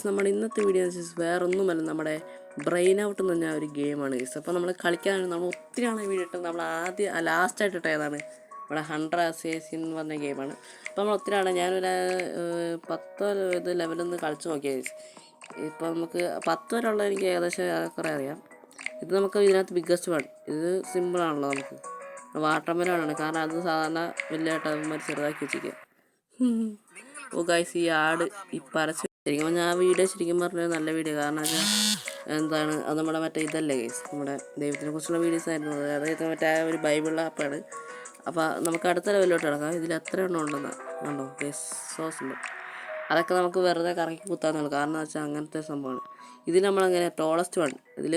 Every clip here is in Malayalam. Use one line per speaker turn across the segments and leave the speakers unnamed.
നമ്മുടെ ഇന്നത്തെ വീഡിയോ വേറെ ഒന്നുമല്ല, നമ്മുടെ ബ്രെയിൻ ഔട്ട് എന്ന് പറഞ്ഞ ഒരു ഗെയിമാണ് ഗൈസ്. അപ്പോൾ നമ്മൾ കളിക്കാനാണ് നമ്മൾ ഒത്തിരിയാണ് വീഡിയോ ഇട്ടത്. നമ്മൾ ലാസ്റ്റായിട്ട് ഇട്ടതാണ് നമ്മുടെ 100 അസേസിൻ എന്ന് പറഞ്ഞ ഗെയിമാണ്. അപ്പോൾ നമ്മൾ ഒത്തിരിയാണ് ഞാനൊരു 10 ലെവലൊന്ന് കളിച്ച് നോക്കിയത് ഗൈസ്. ഇപ്പോൾ നമുക്ക് 10 വരെ ഉള്ള എനിക്ക് ഏകദേശം കുറേ അറിയാം. ഇത് നമുക്ക് ഇതിനകത്ത് ബിഗ്ഗസ്റ്റ് വൺ, ഇത് സിമ്പിളാണല്ലോ. നമുക്ക് വാട്ടർമെലോണാണ്, കാരണം അത് സാധാരണ വലിയതായിട്ട് അവന്മാർ ചെറുതാക്കി വെച്ചിരിക്കുക. ഓ ഗൈസ്, ഈ ആട് ഈ പരസ്യം ശരിക്കും പറഞ്ഞാൽ ആ വീഡിയോ ശരിക്കും പറഞ്ഞാൽ നല്ല വീഡിയോ. കാരണം വെച്ചാൽ എന്താണ് അത് നമ്മുടെ മറ്റേ ഇതല്ലേ ഗൈസ്, നമ്മുടെ ദൈവത്തിനെ കുറിച്ചുള്ള വീഡിയോസ് ആയിരുന്നു. അതായത് മറ്റേ ആ ഒരു ബൈബിൾ ആപ്പാണ്. അപ്പോൾ നമുക്ക് അടുത്ത ലെവലിലോട്ട് കിടക്കാം. ഇതിൽ എത്ര എണ്ണം ഉണ്ടെന്നാണ് കണ്ടോ ഗൈസ്, സോസുണ്ട്. അതൊക്കെ നമുക്ക് വെറുതെ കറക്കി കുത്താന്നുള്ളൂ. കാരണം എന്ന് വെച്ചാൽ അങ്ങനത്തെ സംഭവമാണ്. ഇതിൽ നമ്മളങ്ങനെ ടോളസ്റ്റ് വൺ, ഇതിൽ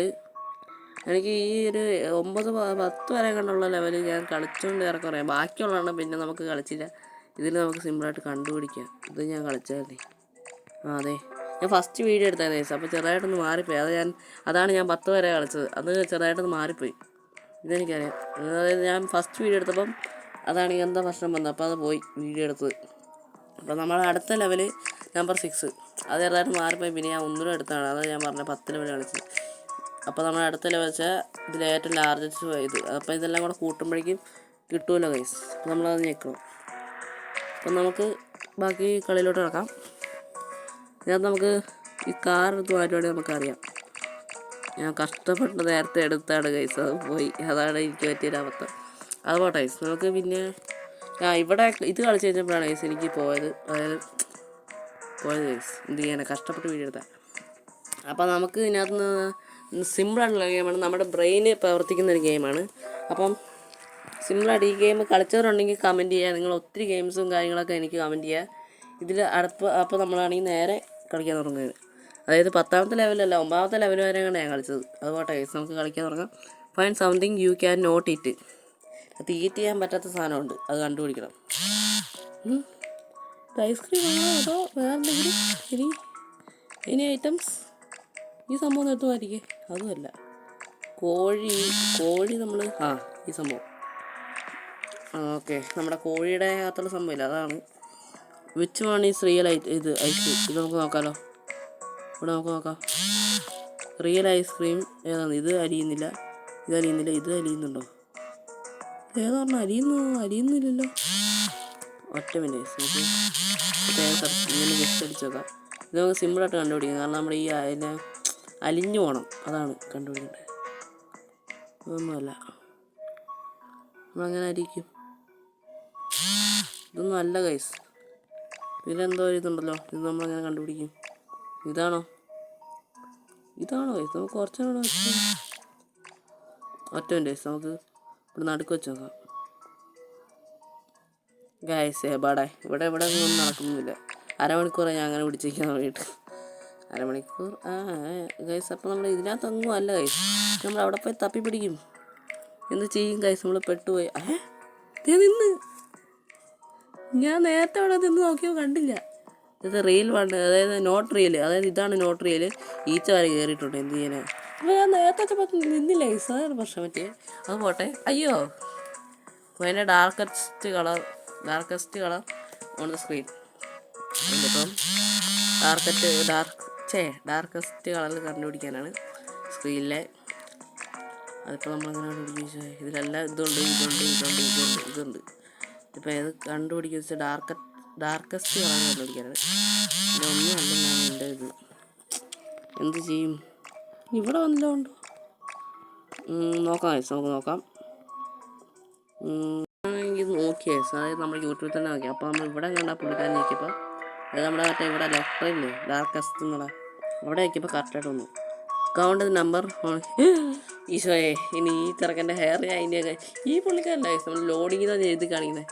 എനിക്ക് ഈ ഒരു 9-10 വരെ കണ്ടുള്ള ലെവൽ ഞാൻ കളിച്ചുകൊണ്ട് ഇറക്കം പറയാം. ബാക്കിയുള്ളതാണ് പിന്നെ നമുക്ക് കളിച്ചില്ല. ഇതിൽ നമുക്ക് സിമ്പിളായിട്ട് കണ്ടുപിടിക്കാം. ഇത് ഞാൻ കളിച്ചതല്ലേ. അതെ, ഞാൻ ഫസ്റ്റ് വീഡിയോ എടുത്തായിരുന്നു ഗൈസ്. അപ്പോൾ ചെറുതായിട്ടൊന്ന് മാറിപ്പോയി. അതാണ് ഞാൻ 10 വരെ കളിച്ചത്. അത് ചെറുതായിട്ടൊന്ന് മാറിപ്പോയി. ഇതെനിക്കറിയാം. അതായത് ഞാൻ ഫസ്റ്റ് വീഡിയോ എടുത്തപ്പം അതാണ് എന്താ പ്രശ്നം വന്നത്. അപ്പോൾ അത് പോയി വീഡിയോ എടുത്തത്. അപ്പോൾ നമ്മൾ അടുത്ത ലെവല് നമ്പർ 6, അത് ചെറുതായിട്ട് മാറിപ്പോയി. പിന്നെ ഞാൻ ഒന്നിനും എടുത്താണ്, അത് ഞാൻ പറഞ്ഞ 10 ലെവൽ കളിച്ചത്. അപ്പോൾ നമ്മൾ അടുത്ത ലെവൽ വെച്ചാൽ ഇതിൽ ഏറ്റവും ലാർജസ്റ്റ് ഇത്. അപ്പോൾ ഇതെല്ലാം കൂടെ കൂട്ടുമ്പോഴേക്കും കിട്ടുമല്ലോ ഗൈസ്. അപ്പോൾ നമ്മളത് ഞെക്കണം. അപ്പം നമുക്ക് ബാക്കി കളിയിലോട്ട് കിടക്കാം. ഇതിനകത്ത് നമുക്ക് ഈ കാർ എടുത്ത് മാറ്റുവാണെങ്കിൽ നമുക്കറിയാം. ഞാൻ കഷ്ടപ്പെട്ട് നേരത്തെ എടുത്താണ് ഗൈസ്, അത് പോയി. അതാണ് എനിക്ക് പറ്റിയൊരു അബദ്ധം. അത് പോട്ടെ ഗൈസ്. നമുക്ക് പിന്നെ ഇവിടെ ഇത് കളിച്ച് കഴിഞ്ഞപ്പോഴാണ് ഗൈസ് എനിക്ക് പോയത് ഗൈസ്. എന്ത് ചെയ്യാനാണ്, കഷ്ടപ്പെട്ട് വീഡിയോ എടുത്താൽ. അപ്പോൾ നമുക്ക് ഇതിനകത്ത് സിമ്പിളായിട്ടുള്ള ഗെയിമാണ്. നമ്മുടെ ബ്രെയിന് പ്രവർത്തിക്കുന്ന ഒരു ഗെയിമാണ്. അപ്പം സിമ്പിളായിട്ട് ഈ ഗെയിം കളിച്ചവരുണ്ടെങ്കിൽ കമൻറ്റ് ചെയ്യുക. നിങ്ങൾ ഒത്തിരി ഗെയിംസും കാര്യങ്ങളൊക്കെ എനിക്ക് കമൻറ്റ് ചെയ്യുക. ഇതിൽ അപ്പോൾ നമ്മളാണെങ്കിൽ നേരെ കളിക്കാൻ തുടങ്ങുന്നത്. അതായത് 10ാമത്തെ ലെവലല്ല, 9ാമത്തെ ലെവൽ വരെയാണ് ഞാൻ കളിച്ചത്. അതുപോട്ടെ ഗൈസ്, നമുക്ക് കളിക്കാൻ തുടങ്ങാം. Find something you can not eat. അത് ഈറ്റ് ചെയ്യാൻ പറ്റാത്ത സാധനമുണ്ട്, അത് കണ്ടുപിടിക്കണം. ഐസ്ക്രീം ആണോ അതോ വേറെ എന്തെങ്കിലും ഇനി ഐറ്റംസ്? ഈ സംഭവം എടുത്ത് മാറ്റിക്കേ. അതുമല്ല, കോഴി നമ്മൾ ഈ സംഭവം ഓക്കെ, നമ്മുടെ കോഴിയുടെ അകത്തുള്ള സംഭവമില്ല, അതാണ്. വിച്ച് വൺ ഈസ് റിയൽ ഇത് ഐസ്ക്രീം? ഇത് നമുക്ക് നോക്കാമല്ലോ. ഇവിടെ നമുക്ക് നോക്കാം. റിയൽ ഐസ്ക്രീം ഏതാണ്? ഇത് അലിയുന്നില്ല, ഇത് അലിയുന്നുണ്ടോ? ഏതാ പറഞ്ഞാൽ അലിയുന്നില്ലല്ലോ. ഒറ്റ മിനിറ്റ് ഇങ്ങനെ ജസ്റ്റ് അടിച്ച് നോക്കാം. ഇത് നമുക്ക് സിമ്പിളായിട്ട് കണ്ടുപിടിക്കാം. കാരണം നമ്മുടെ ഈ അലിഞ്ഞു പോകണം, അതാണ് കണ്ടുപിടിക്കേണ്ടത്. ഇതൊന്നുമല്ല, നമ്മളങ്ങനെ അരിക്കും. ഇതൊന്നും അല്ല ഗൈസ്. ഇതിലെന്തോ ഇതുണ്ടല്ലോ, ഇത് നമ്മളങ്ങനെ കണ്ടുപിടിക്കും. ഇതാണോ ഗൈസ്? നമുക്ക് കുറച്ചാണോ ഒറ്റ ഗൈസ്, നമുക്ക് ഇവിടെ നടുക്ക് വെച്ച് നോക്കാം ഗൈസ്. ഇവിടെ ഒന്നും നടക്കുന്നില്ല. അരമണിക്കൂറായി ഞാൻ അങ്ങനെ പിടിച്ചിരിക്കാൻ തുടങ്ങിയിട്ട്. അരമണിക്കൂർ ഗൈസ്. അപ്പോൾ നമ്മൾ ഇതിനകത്തൊന്നും അല്ല ഗൈസ്. നമ്മൾ അവിടെ പോയി തപ്പി പിടിക്കും. എന്ത് ചെയ്യും ഗൈസ്? നമ്മൾ പെട്ടുപോയി. നിന്ന് ഞാൻ നേരത്തെ അവിടെ നിന്ന് നോക്കിയപ്പോൾ കണ്ടില്ല. ഇത് റിയൽ വൺ, അതായത് നോട്ട് റിയൽ. അതായത് ഇതാണ് നോട്ട് റിയൽ. ഈച്ച വരെ കയറിയിട്ടുണ്ട്. എന്ത് ചെയ്യാനാ? അപ്പോൾ ഞാൻ നേരത്തെ വെച്ചപ്പോൾ നിന്നില്ല ഗൈസ്, അതാണ് പ്രശ്നം പറ്റിയേ. അത് പോട്ടെ. അയ്യോ, അപ്പോൾ അതിൻ്റെ darkest colour on the screen. ഇതിപ്പം ഡാർക്കസ്റ്റ് കളറിൽ കണ്ടുപിടിക്കാനാണ് സ്ക്രീനിലെ. അതിപ്പോൾ നമ്മളങ്ങനെ കണ്ടുപിടിക്കുക. ഇതിലെല്ലാം ഇതുണ്ട്. ഇപ്പോൾ ഏത് കണ്ടുപിടിക്കുക വെച്ചാൽ ഡാർക്കസ്റ്റ് കളർ കണ്ടുപിടിക്കാനാണ്. ഇതൊന്നും അല്ലെന്നാണ് എൻ്റെ ഇത്. എന്ത് ചെയ്യും? ഇവിടെ വന്നല്ലോ ഉണ്ടോ നോക്കാം ഗൈസ്, നമുക്ക് നോക്കാം. ഇത് നോക്കിയേ, അതായത് നമ്മൾ യൂട്യൂബിൽ തന്നെ നോക്കി. അപ്പോൾ നമ്മൾ ഇവിടെ കണ്ടാൽ പുള്ളിക്കാരൻ നോക്കിയപ്പോൾ അത് നമ്മുടെ മറ്റേ ഇവിടെ ലെഫ്റ്റില്ലേ ഡാർക്കസ്റ്റ് എന്നുള്ള അവിടെ നോക്കിയപ്പോൾ കറക്റ്റായിട്ട് വന്നു. കൗണ്ട് നമ്പർ ഈശോയെ. ഇനി ഈ ചെറുക്കൻ്റെ ഹെയർ അതിൻ്റെയൊക്കെ ഈ പുള്ളിക്കാരല്ല ഗൈസ്, നമ്മൾ ലോഡിങ് തന്നെ എഴുതി കാണിക്കുന്നത്.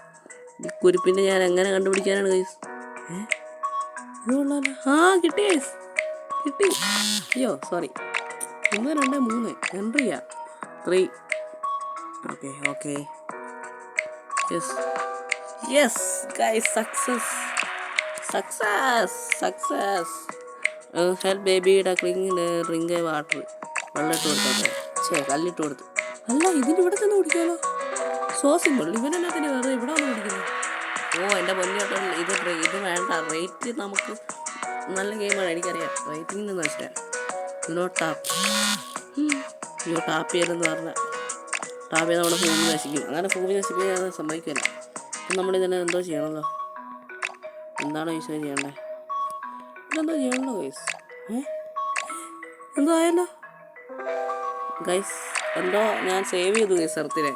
ഈ കുരിപ്പിൻ്റെ ഞാൻ എങ്ങനെ കണ്ടുപിടിക്കാനാണ് ഗൈസ്? ഇത് കൊള്ളാമല്ലോ. കിട്ടി ഗൈസ്, കിട്ടി. അയ്യോ sorry. 1 2 3 entry 3. Okay yes guys, success. Help baby duckling drink water. വെള്ളമിട്ട് കൊടുത്താൽ കല്ലിട്ട് കൊടുത്ത്. അല്ല, ഇതിന് ഇവിടെ തന്നെ കുടിക്കാമല്ലോ. So simple. ഇവനെന്നാത്തിന് വേറെ ഇവിടെ വന്ന് കുടിക്കുന്നത്? എൻ്റെ പൊന്നോട്ട് ഇത് വേണ്ട. റേറ്റ് നമുക്ക് നല്ല ഗെയിമാണ് എനിക്കറിയാം. റേറ്റിംഗ് എന്ന് വെച്ചാൽ ഇന്നോ ടാപ്പ് ടാപ്പ് ചെയ്യലെന്ന് പറഞ്ഞാൽ ടാപ്പ് ചെയ്ത് നമ്മുടെ ഭൂമി നശിക്കും. അങ്ങനെ ഭൂമി നശിപ്പിക്കാൻ ഞാൻ സമ്മതിക്കില്ല. അപ്പം നമ്മളിതിനെ എന്തോ ചെയ്യണമല്ലോ. എന്താണോ ഈശോ ചെയ്യണ്ടേ? ഇതെന്തോ ചെയ്യണല്ലോ ഗൈസ്. എന്തോ ആയല്ലോ ഗൈസ്. എന്തോ ഞാൻ സേവ് ചെയ്തു ഗൈസ് എർത്തിനെ.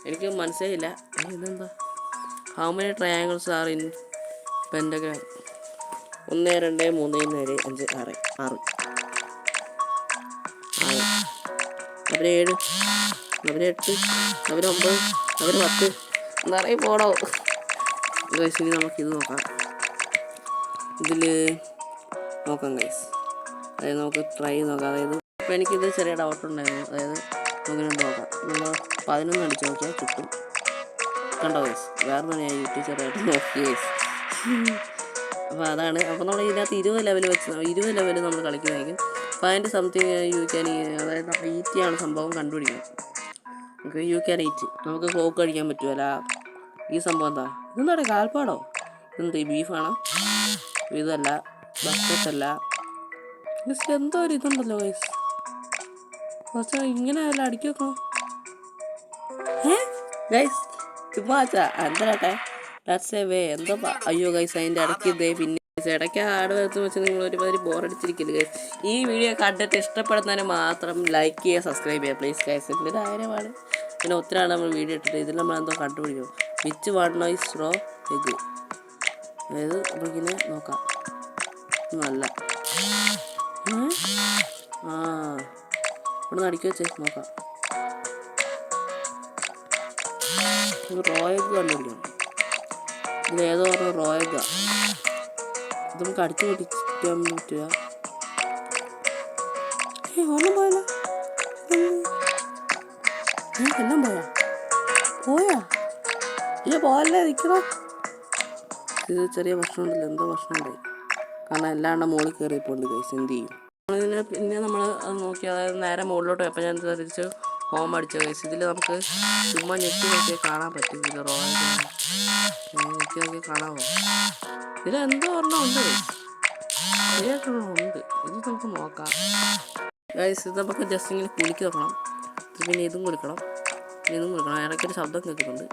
എനിക്ക് മനസ്സിലായില്ല. ഇതെന്താ? How many triangles are in pentagram? 1 2 3 4 5 6 6 അവര് 7 അവര് 8 അവര് 9 അവര് 10 നിറയെ പോടോ ഗൈസ്. ഇനി നമുക്കിത് നോക്കാം. ഇതിൽ നോക്കാം ഗൈസ്. അതായത് നമുക്ക് ട്രൈ നോക്കാം. അതായത് ഇപ്പോൾ എനിക്കിത് ചെറിയ ഡൗട്ട് ഉണ്ടായിരുന്നു. അതായത് നമുക്കിത് നോക്കാം. നമ്മൾ 11 അടിച്ച് നോക്കിയാൽ കിട്ടും. കണ്ടോ ഗൈസ്? വേറെ തന്നെ ഞാൻ യൂട്യൂബ് ചെറിയായിട്ട് നോക്കി ഗൈസ്. അപ്പോൾ അതാണ്. അപ്പോൾ നമ്മൾ ഇതിനകത്ത് 20 ലെവൽ വെച്ച് 20 ലെവൽ നമ്മൾ കളിക്കുന്നതായിരിക്കും. Find something you can. അതായത് നമ്മൾ ഈറ്റിയാണ് സംഭവം കണ്ടുപിടിക്കണം. നമുക്ക് യു ക്യാൻ ഈറ്റ്. നമുക്ക് ക്ലോക്ക് കഴിക്കാൻ പറ്റുമല്ല. ഈ സംഭവം എന്താ? ഇതെന്താ കാൽപ്പാടോ? ഇതെന്താ ഈ ബീഫാണോ? ഇതല്ല, ബക്കറ്റല്ല. ഗൈസ് എന്തോ ഒരു ഇതുണ്ടല്ലോ ഗൈസ്. കുറച്ച് ഇങ്ങനെ അല്ല അടിക്കി വെക്കണം. ഗൈസ് ചുമ്മാ എന്താട്ടെ ലാറ്റ്സ് എ വേ എന്തോ. അയ്യോ ഗൈസ് അതിൻ്റെ ഇടയ്ക്ക് ഇതേ പിന്നെ ഇടയ്ക്ക് ആട് വരുത്തും വെച്ച് നിങ്ങൾ ഒരുമാതിരി ബോറടിച്ചിരിക്കില്ല ഗൈസ്. ഈ വീഡിയോ കണ്ടിട്ട് ഇഷ്ടപ്പെടുന്നതിന് മാത്രം ലൈക്ക് ചെയ്യുക, സബ്സ്ക്രൈബ് ചെയ്യുക പ്ലീസ് ഗൈസ്. ഇതിൻ്റെ കാര്യമാണ്. പിന്നെ ഒത്തിരിയാണ് നമ്മൾ വീഡിയോ ഇട്ടിട്ട്. ഇതിൽ നമ്മളെന്തോ കണ്ടുപിടിക്കും. Which one noise raw egg. അതായത് നമുക്കിങ്ങനെ നോക്കാം. നല്ല ഇവിടെ നിന്ന് അടിക്കി വെച്ചേ നോക്കാം. റോയഗ് കണ്ടുപിടിക്കണം. ഇതിലേതോ പറഞ്ഞ റോയഗാ. ഇത് നമുക്ക് അടിച്ചു പൊട്ടിക്കാൻ പറ്റുക. ഒന്നും പോയല്ലോ. എല്ലാം പോയാ ഇല്ല പോയല്ലേ നിൽക്കണോ. ഇത് ചെറിയ ഭക്ഷണം ഉണ്ടല്ലോ. എന്തോ ഭക്ഷണം ഉണ്ടായി. കാരണം എല്ലാണ്ട് മുകളിൽ കയറിയപ്പോണ്ട് ഗൈസ്. എന്ത് ചെയ്യും നമ്മളിതിന്? പിന്നെ നമ്മൾ അത് നോക്കി അതായത് നേരെ മുകളിലോട്ട് പോയപ്പോൾ ഞാൻ തിരിച്ച് ഹോം അടിച്ച ഗൈസ്. ഇതിൽ നമുക്ക് ചുമ്മാ ഞെക്കി നോക്കിയാൽ കാണാൻ പറ്റും. ഇത് റോയൽ ഞെക്കി നോക്കിയാൽ കാണാമോ? ഇതിലെന്തോ ഒരെണ്ണം ഉണ്ട് ശരിയായിട്ടുണ്ട്. ഇത് നമുക്ക് നോക്കാം ഗൈസ്. ഇത് നമുക്ക് ജസ്റ്റ് ഇങ്ങനെ കുലുക്കി നോക്കണം. പിന്നെ ഇതും കൊടുക്കണം, ഇതും കൊടുക്കണം. ഇടയ്ക്കൊരു ശബ്ദം കേൾക്കുന്നുണ്ട്.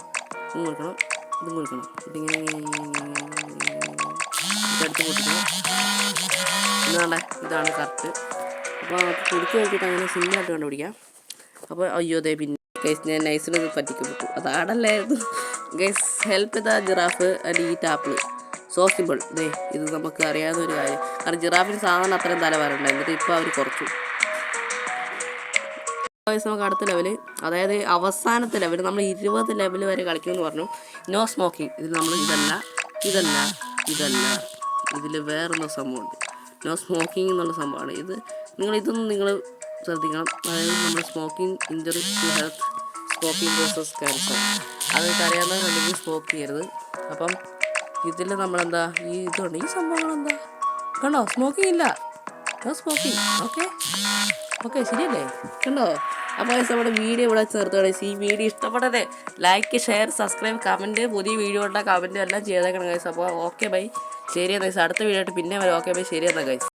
ഇതും കൊടുക്കണം, ഇതും കൊടുക്കണം. ഇതിങ്ങനെ ഇതടുത്ത് പൊട്ടിക്കണം. ഇതാണ് ഇതാണ് കറക്റ്റ്. അപ്പോൾ നമുക്ക് കുലുക്കി നോക്കിയിട്ട് അങ്ങനെ സിമ്പിളായിട്ട് കണ്ടുപിടിക്കാം. അപ്പോൾ അയ്യോ ദേ പിന്നെ ഗൈസ് ഞാൻ നൈസിൽ ഇത് പറ്റിക്കപ്പെട്ടു. അത് ആടല്ലായിരുന്നു guys. Help the giraffe and eat apple. So simple. ദേ ഇത് നമുക്ക് അറിയാവുന്ന ഒരു കാര്യം. കാരണം ജിറാഫിന് സാധാരണ അത്രയും തല വരണ്ട. എന്നിട്ട് ഇപ്പോൾ അവർ കുറച്ചു. നമുക്ക് അടുത്ത ലെവല്, അതായത് അവസാനത്തെ ലെവൽ നമ്മൾ 20 ലെവൽ വരെ കളിക്കുമെന്ന് പറഞ്ഞു. No smoking. ഇതിൽ നമ്മൾ ഇതല്ല ഇതിൽ വേറൊന്നും സംഭവമുണ്ട്. നോ സ്മോക്കിംഗ് എന്നുള്ള സംഭവമാണ് ഇത്. ഇതൊന്നും നിങ്ങൾ ശ്രദ്ധിക്കണം. അതായത് നമ്മൾ smoking injury to health, smoking causes cancer. അതൊക്കെ അറിയാവുന്നവരുണ്ടെങ്കിൽ സ്മോക്ക് ചെയ്യരുത്. അപ്പം ഇതിൽ നമ്മളെന്താ ഇതുണ്ട്. ഈ സംഭവങ്ങളെന്താ കണ്ടോ? സ്മോക്കിംഗ് ഇല്ല. No smoking. ഓക്കെ ശരിയല്ലേ? കണ്ടോ? അപ്പോൾ നമ്മുടെ വീഡിയോ ഇവിടെ ചേർത്തോടെ. ഈ വീഡിയോ ഇഷ്ടപ്പെട്ടത് ലൈക്ക്, ഷെയർ, സബ്സ്ക്രൈബ്, കമൻറ്റ്, പുതിയ വീഡിയോ ഉള്ള കമൻറ്റും എല്ലാം ചെയ്തേക്കണം ഗൈസ്. അപ്പോൾ ഓക്കെ ബൈ. ശരി എന്നാൽ ഗൈസ്. അടുത്ത വീഡിയോ ആയിട്ട് പിന്നെ വരാം. Okay bye. ശരി എന്നാൽ ഗൈസ്.